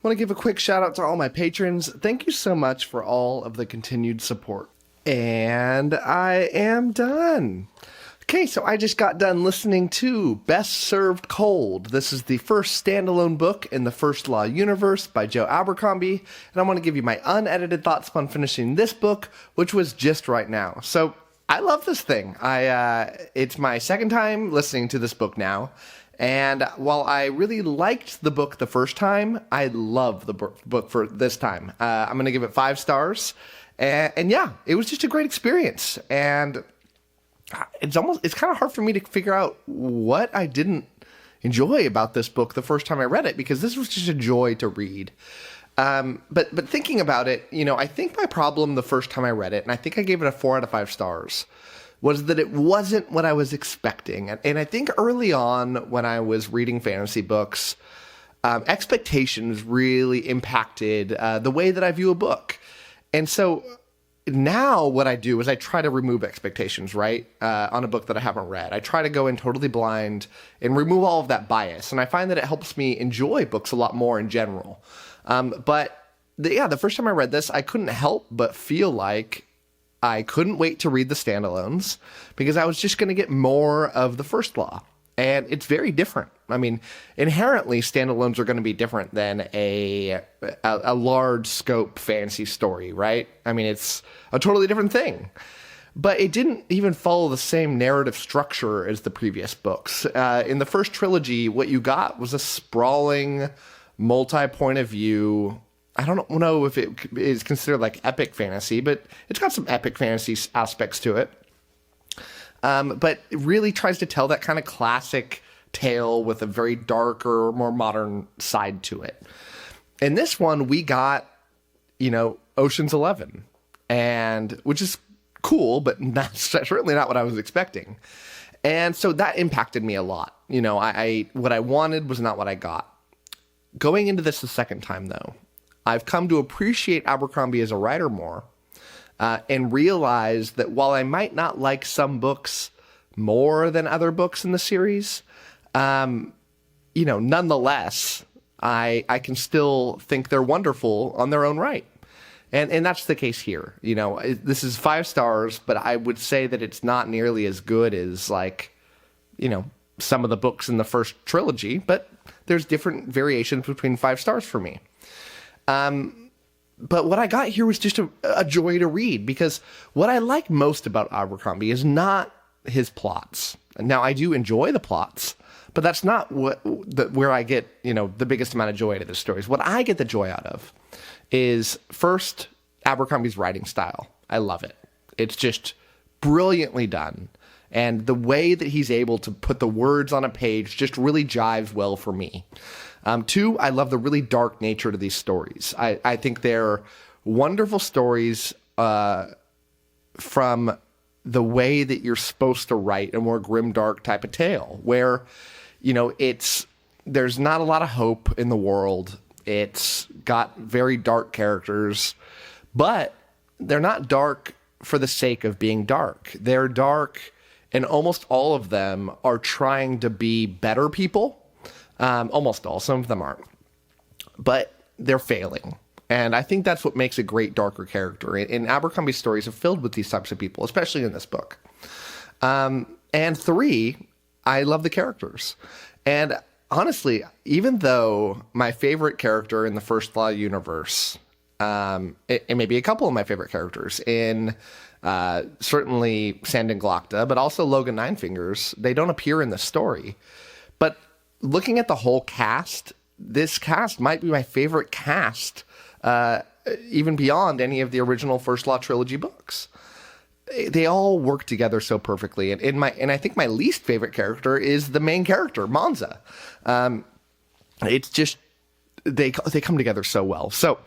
I want to give a quick shout out to all my patrons. Thank you so much for all of the continued support. And I am done. Okay, so I just got done listening to Best Served Cold. This is the first standalone book in the First Law universe by Joe Abercrombie, and I want to give you my unedited thoughts upon finishing this book, which was just right now. So I love this thing. It's my second time listening to this book now. And while I really liked the book the first time, I love the book for this time. I'm going to give it 5 stars. And yeah, it was just a great experience. And it's kind of hard for me to figure out what I didn't enjoy about this book the first time I read it, because this was just a joy to read. But thinking about it, I think my problem the first time I read it, and I think I gave it a 4 out of 5 stars, was that it wasn't what I was expecting. And I think early on when I was reading fantasy books, expectations really impacted the way that I view a book. And so now what I do is I try to remove expectations, right, on a book that I haven't read. I try to go in totally blind and remove all of that bias. And I find that it helps me enjoy books a lot more in general. The first time I read this, I couldn't help but feel like I couldn't wait to read the standalones because I was just going to get more of the First Law. And it's very different. I mean, inherently, standalones are going to be different than a large scope fantasy story, right? I mean, it's a totally different thing. But it didn't even follow the same narrative structure as the previous books. In the first trilogy, what you got was a sprawling, multi-point of view. I don't know if it is considered like epic fantasy, but it's got some epic fantasy aspects to it. But it really tries to tell that kind of classic tale with a very darker, more modern side to it. In this one, we got, Ocean's 11, which is cool, but certainly not what I was expecting. And so that impacted me a lot. What I wanted was not what I got. Going into this the second time, though, I've come to appreciate Abercrombie as a writer more, and realize that while I might not like some books more than other books in the series, nonetheless, I can still think they're wonderful on their own right. And that's the case here. This is 5 stars, but I would say that it's not nearly as good as some of the books in the first trilogy, but there's different variations between 5 stars for me. But what I got here was just a joy to read, because what I like most about Abercrombie is not his plots. Now, I do enjoy the plots, but that's not where I get, the biggest amount of joy out of the stories. What I get the joy out of is, first, Abercrombie's writing style. I love it. It's just brilliantly done. And the way that he's able to put the words on a page just really jives well for me. 2, I love the really dark nature to these stories. I think they're wonderful stories from the way that you're supposed to write a more grimdark type of tale, where, there's not a lot of hope in the world. It's got very dark characters, but they're not dark for the sake of being dark. They're dark, and almost all of them are trying to be better people. Almost all. Some of them aren't. But they're failing. And I think that's what makes a great darker character. And Abercrombie's stories are filled with these types of people, especially in this book. And 3, I love the characters. And honestly, even though my favorite character in the First Law universe, it may be a couple of my favorite characters in certainly Sand and Glocta, but also Logan Ninefingers, they don't appear in the story. But looking at the whole cast, this cast might be my favorite cast, even beyond any of the original First Law trilogy books. They all work together so perfectly. And I think my least favorite character is the main character, Monza. It's just, they come together so well. So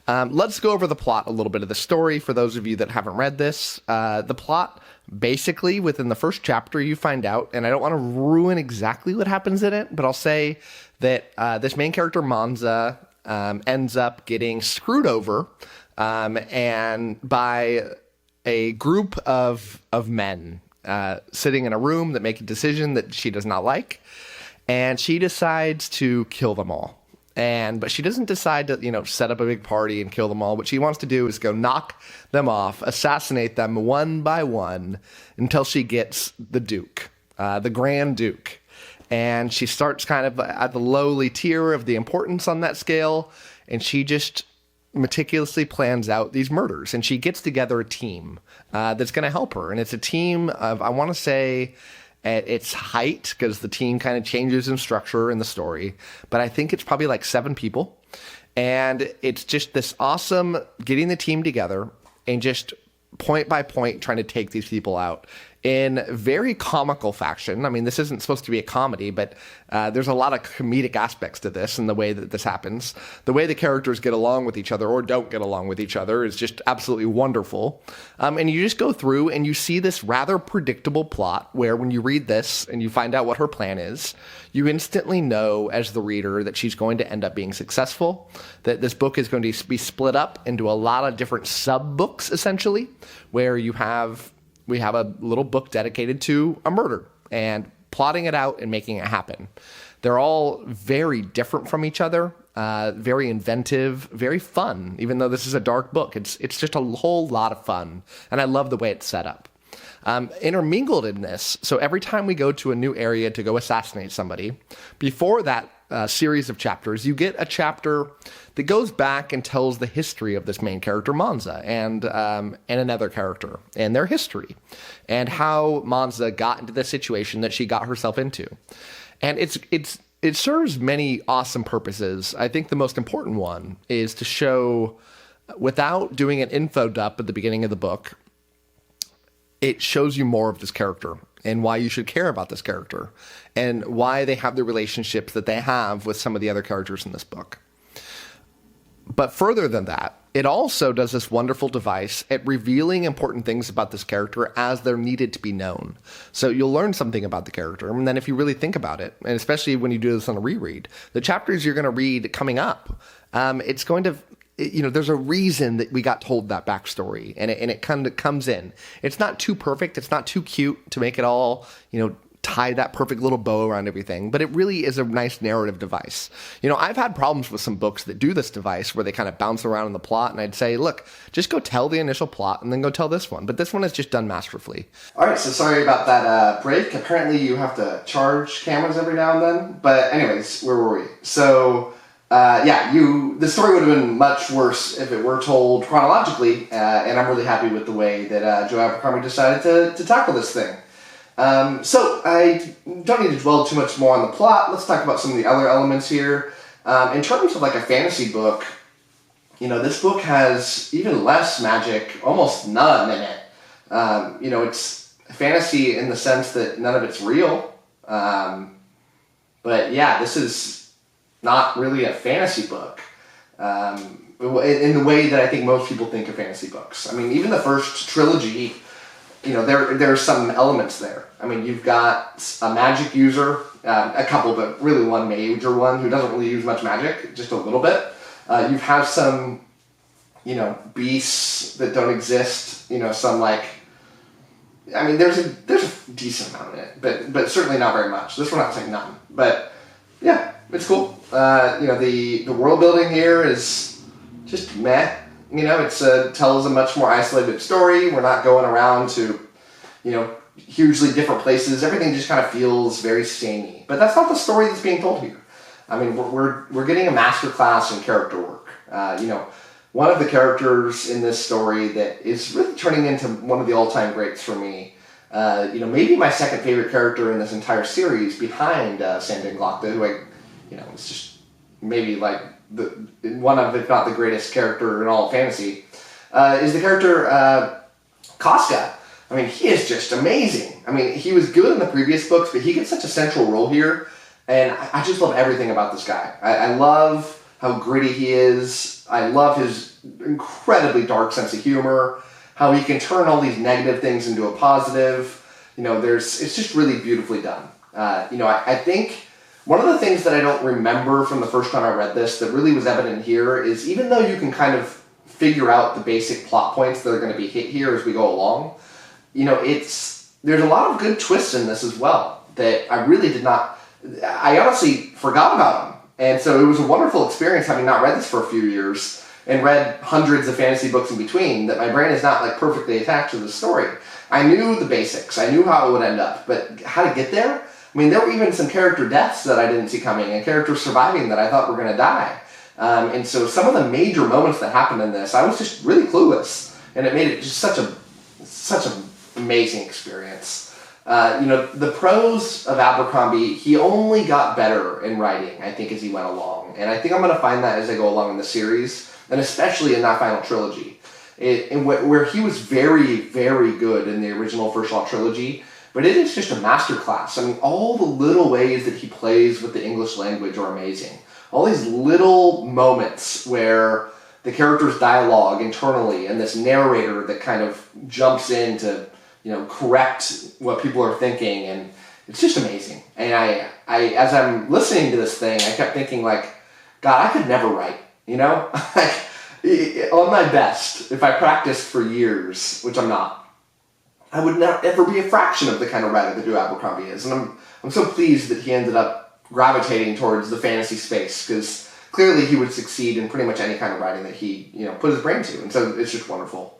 let's go over the plot a little bit of the story for those of you that haven't read this. The plot, basically, within the first chapter, you find out, and I don't want to ruin exactly what happens in it, but I'll say that this main character, Monza, ends up getting screwed over and by a group of men sitting in a room that make a decision that she does not like, and she decides to kill them all. But she doesn't decide to, set up a big party and kill them all. What she wants to do is go knock them off, assassinate them one by one until she gets the Duke, the Grand Duke. And she starts kind of at the lowly tier of the importance on that scale, and she just meticulously plans out these murders. And she gets together a team that's going to help her. And it's a team of, I want to say, at its height, because the team kind of changes in structure in the story, but I think it's probably like 7 people. And it's just this awesome getting the team together and just point by point trying to take these people out in very comical fashion. I mean, this isn't supposed to be a comedy, but there's a lot of comedic aspects to this and the way that this happens. The way the characters get along with each other or don't get along with each other is just absolutely wonderful. And you just go through and you see this rather predictable plot where when you read this and you find out what her plan is, you instantly know as the reader that she's going to end up being successful, that this book is going to be split up into a lot of different sub-books, essentially, where we have a little book dedicated to a murder and plotting it out and making it happen. They're all very different from each other, very inventive, very fun. Even though this is a dark book, it's just a whole lot of fun. And I love the way it's set up. Intermingled in this, so every time we go to a new area to go assassinate somebody, before that series of chapters, you get a chapter that goes back and tells the history of this main character, Monza, and another character, and their history, and how Monza got into the situation that she got herself into. And it serves many awesome purposes. I think the most important one is to show, without doing an info dump at the beginning of the book, it shows you more of this character and why you should care about this character and why they have the relationships that they have with some of the other characters in this book. But further than that, it also does this wonderful device at revealing important things about this character as they're needed to be known. So you'll learn something about the character, and then if you really think about it, and especially when you do this on a reread, the chapters you're going to read coming up, it's going to... there's a reason that we got told that backstory, and it kind of comes in. It's not too perfect. It's not too cute to make it all, tie that perfect little bow around everything, but it really is a nice narrative device. I've had problems with some books that do this device where they kind of bounce around in the plot, and I'd say, look, just go tell the initial plot and then go tell this one. But this one is just done masterfully. All right, so sorry about that break. Apparently you have to charge cameras every now and then. But anyways, where were we? So... the story would have been much worse if it were told chronologically, and I'm really happy with the way that Joe Abercrombie decided to tackle this thing. So I don't need to dwell too much more on the plot. Let's talk about some of the other elements here. In terms of like a fantasy book, this book has even less magic, almost none in it. It's fantasy in the sense that none of it's real. But yeah, this is not really a fantasy book in the way that I think most people think of fantasy books. I mean, even the first trilogy, there are some elements there. I mean, you've got a magic user, a couple, but really one major one who doesn't really use much magic, just a little bit. You have some, beasts that don't exist, some like, I mean, there's a decent amount in it, but certainly not very much. This one I'm saying none, but yeah. It's cool. The world building here is just meh. It tells a much more isolated story. We're not going around to, hugely different places. Everything just kind of feels very samey. But that's not the story that's being told here. I mean, we're getting a masterclass in character work. One of the characters in this story that is really turning into one of the all-time greats for me. Maybe my second favorite character in this entire series, behind 𝐶 𝐿𝐼𝐴, who it's just maybe like one of, if not the greatest character in all of fantasy, is the character Casca. I mean, he is just amazing. I mean, he was good in the previous books, but he gets such a central role here, and I just love everything about this guy. I love how gritty he is. I love his incredibly dark sense of humor, how he can turn all these negative things into a positive. It's just really beautifully done. I think one of the things that I don't remember from the first time I read this that really was evident here is even though you can kind of figure out the basic plot points that are going to be hit here as we go along, there's a lot of good twists in this as well that I really I honestly forgot about them And so it was a wonderful experience, having not read this for a few years and read hundreds of fantasy books in between, that my brain is not like perfectly attached to the story. I knew the basics. I knew how it would end up, but how to get there? I mean, there were even some character deaths that I didn't see coming and characters surviving that I thought were going to die. And so some of the major moments that happened in this, I was just really clueless, and it made it just such an amazing experience. The prose of Abercrombie, he only got better in writing, I think, as he went along. And I think I'm going to find that as I go along in the series, and especially in that final trilogy, where he was very, very good in the original First Law trilogy. But it is just a masterclass. I mean, all the little ways that he plays with the English language are amazing. All these little moments where the character's dialogue internally and this narrator that kind of jumps in to, correct what people are thinking, and it's just amazing. And I as I'm listening to this thing, I kept thinking, like, God, I could never write, on my best, if I practiced for years, which I'm not, I would not ever be a fraction of the kind of writer that Joe Abercrombie is. And I'm so pleased that he ended up gravitating towards the fantasy space, because clearly he would succeed in pretty much any kind of writing that he, put his brain to. And so it's just wonderful.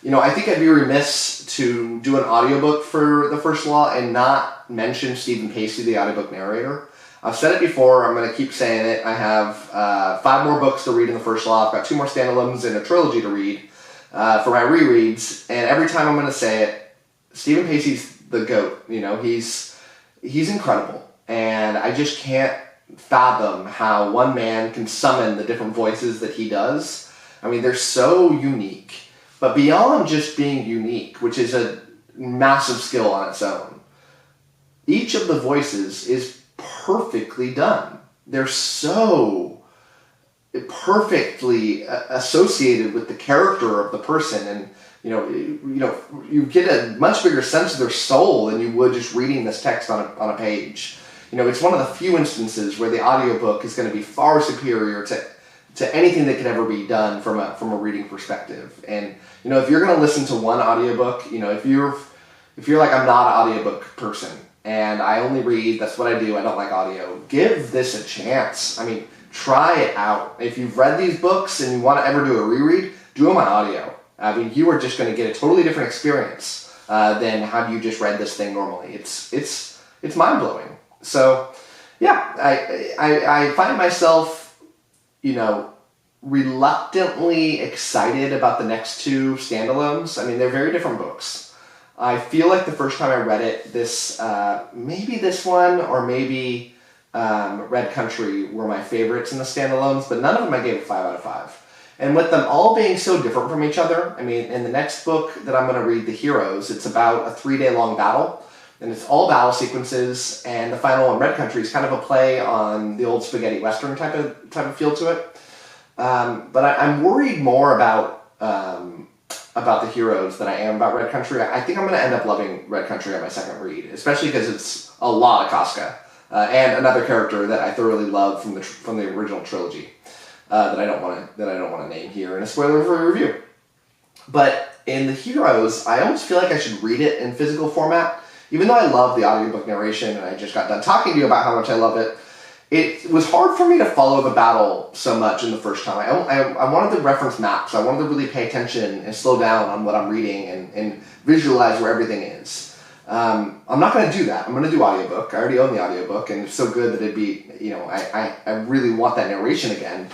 I think I'd be remiss to do an audiobook for The First Law and not mention Stephen Pacey, the audiobook narrator. I've said it before, I'm going to keep saying it. I have 5 more books to read in The First Law. I've got 2 more standalones and a trilogy to read for my rereads. And every time I'm going to say it, Stephen Pacey's the GOAT. He's incredible. And I just can't fathom how one man can summon the different voices that he does. I mean, they're so unique. But beyond just being unique, which is a massive skill on its own, each of the voices is perfectly done. They're so perfectly associated with the character of the person, and you get a much bigger sense of their soul than you would just reading this text on a page. It's one of the few instances where the audiobook is going to be far superior to anything that could ever be done from a reading perspective. And if you're going to listen to one audiobook, if you're like, I'm not an audiobook person and I only read, that's what I do, I don't like audio, give this a chance. I mean, try it out. If you've read these books and you want to ever do a reread, do them on audio. I mean, you are just going to get a totally different experience than how you just read this thing normally. It's mind-blowing. So, yeah, I find myself, reluctantly excited about the next 2 standalones. I mean, they're very different books. I feel like the first time I read it, maybe this one or maybe Red Country were my favorites in the standalones, but none of them I gave a 5 out of 5. And with them all being so different from each other, I mean, in the next book that I'm going to read, The Heroes, it's about a 3-day-long battle, and it's all battle sequences, and the final one, Red Country, is kind of a play on the old spaghetti western type of feel to it. But I'm worried more about The Heroes than I am about Red Country. I think I'm going to end up loving Red Country on my second read, especially because it's a lot of Casca and another character that I thoroughly love from the original trilogy that I don't want to name here in a spoiler-free review. But in The Heroes, I almost feel like I should read it in physical format, even though I love the audiobook narration and I just got done talking to you about how much I love it. It was hard for me to follow the battle so much in the first time. I wanted to reference maps. I wanted to really pay attention and slow down on what I'm reading and visualize where everything is. I'm not going to do that. I'm going to do audiobook. I already own the audiobook, and it's so good that it'd be, I really want that narration again.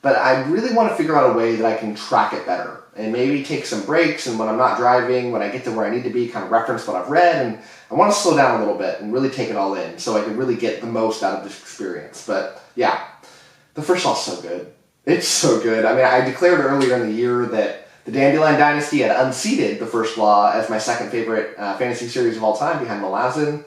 But I really want to figure out a way that I can track it better and maybe take some breaks, and when I'm not driving, when I get to where I need to be, kind of reference what I've read, and I want to slow down a little bit and really take it all in so I can really get the most out of this experience. But yeah, The First Law is so good. It's so good. I mean, I declared earlier in the year that the Dandelion Dynasty had unseated The First Law as my second favorite fantasy series of all time, behind Malazan.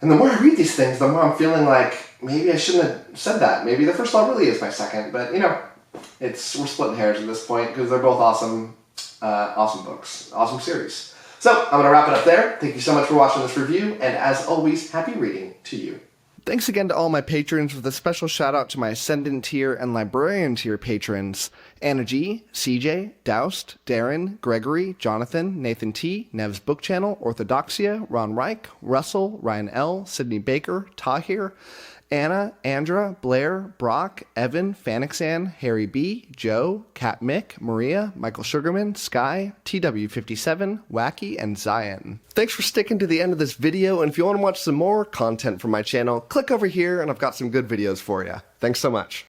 And the more I read these things, the more I'm feeling like maybe I shouldn't have said that. Maybe The First Law really is my second, but we're splitting hairs at this point because they're both awesome books, awesome series. So I'm going to wrap it up there. Thank you so much for watching this review, and as always, happy reading to you. Thanks again to all my patrons, with a special shout out to my Ascendant tier and Librarian tier patrons: Anna G, CJ, Doust, Darren, Gregory, Jonathan, Nathan T, Nev's Book Channel, 𝐿, Ron Reich, Russell, Ryan L, Sydney Baker, Tahir, Anna, Andra, Blair, Brock, Evan, Fanixan, Harry B, Joe, Kat Mick, Maria, Michael Sugarman, Sky, TW57, Wacky, and Zion. Thanks for sticking to the end of this video, and if you want to watch some more content from my channel, click over here and I've got some good videos for you. Thanks so much.